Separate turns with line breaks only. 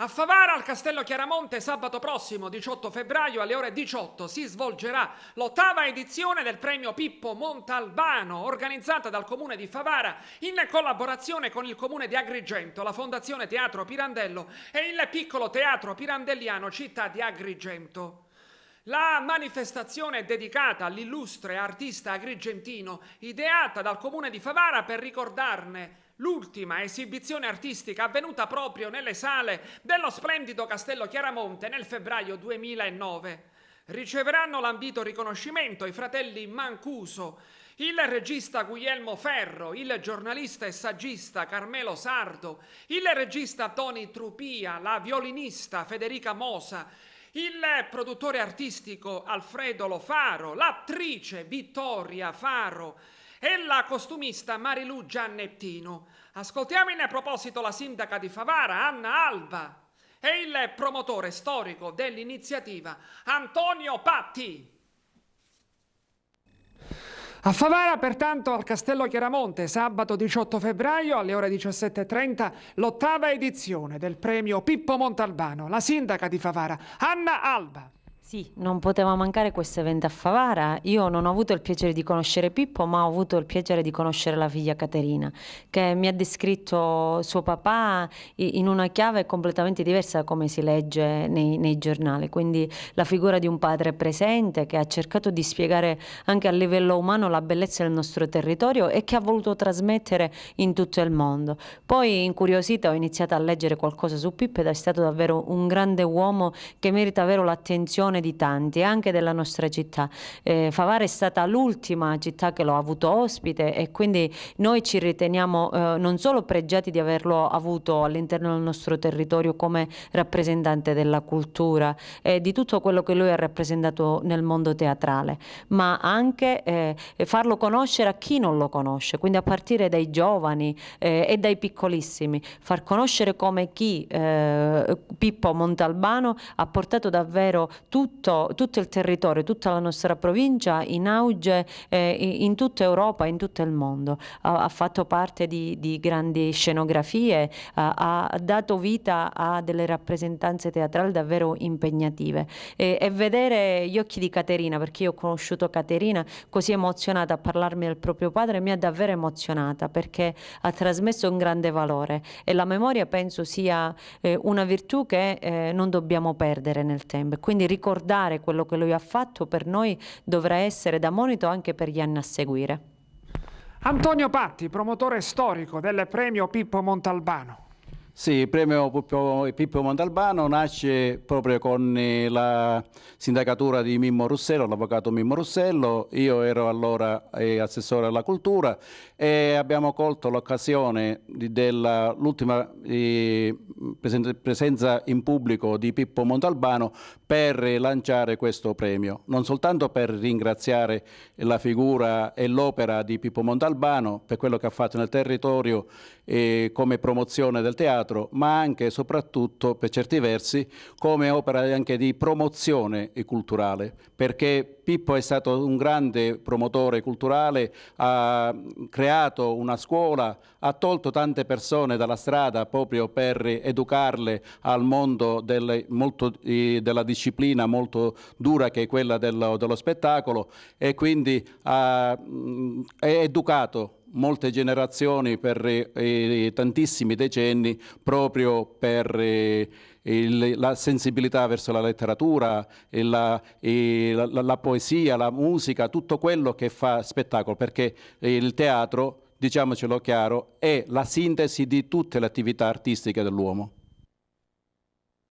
A Favara, al Castello Chiaramonte, sabato prossimo, 18 febbraio, alle ore 18, si svolgerà l'8ª edizione del premio Pippo Montalbano, organizzata dal Comune di Favara in collaborazione con il Comune di Agrigento, la Fondazione Teatro Pirandello e il Piccolo Teatro Pirandelliano Città di Agrigento. La manifestazione è dedicata all'illustre artista agrigentino, ideata dal Comune di Favara per ricordarne l'ultima esibizione artistica avvenuta proprio nelle sale dello splendido Castello Chiaramonte nel febbraio 2009. Riceveranno l'ambito riconoscimento i fratelli Mancuso, il regista Guglielmo Ferro, il giornalista e saggista Carmelo Sardo, il regista Tony Trupia, la violinista Federica Mosa, il produttore artistico Alfredo Lo Faro, l'attrice Vittoria Faro e la costumista Marilu Giannettino. Ascoltiamo in proposito la sindaca di Favara, Anna Alba, e il promotore storico dell'iniziativa, Antonio Patti. A Favara, pertanto, al Castello Chiaramonte, sabato 18 febbraio alle ore 17:30, l'8ª edizione del premio Pippo Montalbano. La sindaca di Favara, Anna Alba.
Sì, non poteva mancare questo evento a Favara. Io non ho avuto il piacere di conoscere Pippo, ma ho avuto il piacere di conoscere la figlia Caterina, che mi ha descritto suo papà in una chiave completamente diversa da come si legge nei giornali. Quindi la figura di un padre presente che ha cercato di spiegare anche a livello umano la bellezza del nostro territorio e che ha voluto trasmettere in tutto il mondo. Poi, incuriosita, ho iniziato a leggere qualcosa su Pippo ed è stato davvero un grande uomo che merita davvero l'attenzione di tanti, anche della nostra città. Favara è stata l'ultima città che l'ho avuto ospite e quindi noi ci riteniamo non solo pregiati di averlo avuto all'interno del nostro territorio come rappresentante della cultura e di tutto quello che lui ha rappresentato nel mondo teatrale, ma anche farlo conoscere a chi non lo conosce, quindi a partire dai giovani e dai piccolissimi, far conoscere come chi Pippo Montalbano ha portato davvero tutto il territorio, tutta la nostra provincia in auge in tutta Europa, in tutto il mondo. Ha fatto parte di grandi scenografie, ha dato vita a delle rappresentanze teatrali davvero impegnative. E vedere gli occhi di Caterina, perché io ho conosciuto Caterina così emozionata a parlarmi del proprio padre, mi ha davvero emozionata perché ha trasmesso un grande valore e la memoria penso sia una virtù che non dobbiamo perdere nel tempo. Quindi ricordare quello che lui ha fatto per noi dovrà essere da monito anche per gli anni a seguire.
Antonio Patti, promotore storico del premio Pippo Montalbano.
Sì, il premio Pippo Montalbano nasce proprio con la sindacatura di Mimmo Russello, l'avvocato Mimmo Russello. Io ero allora assessore alla cultura e abbiamo colto l'occasione dell'ultima presenza in pubblico di Pippo Montalbano per lanciare questo premio, non soltanto per ringraziare la figura e l'opera di Pippo Montalbano per quello che ha fatto nel territorio come promozione del teatro, ma anche e soprattutto per certi versi come opera anche di promozione culturale, perché Pippo è stato un grande promotore culturale, ha creato una scuola, ha tolto tante persone dalla strada proprio per educarle al mondo della disciplina molto dura che è quella dello spettacolo e quindi ha educato molte generazioni per tantissimi decenni proprio per la sensibilità verso la letteratura, la poesia, la musica, tutto quello che fa spettacolo, perché il teatro, diciamocelo chiaro, è la sintesi di tutte le attività artistiche dell'uomo.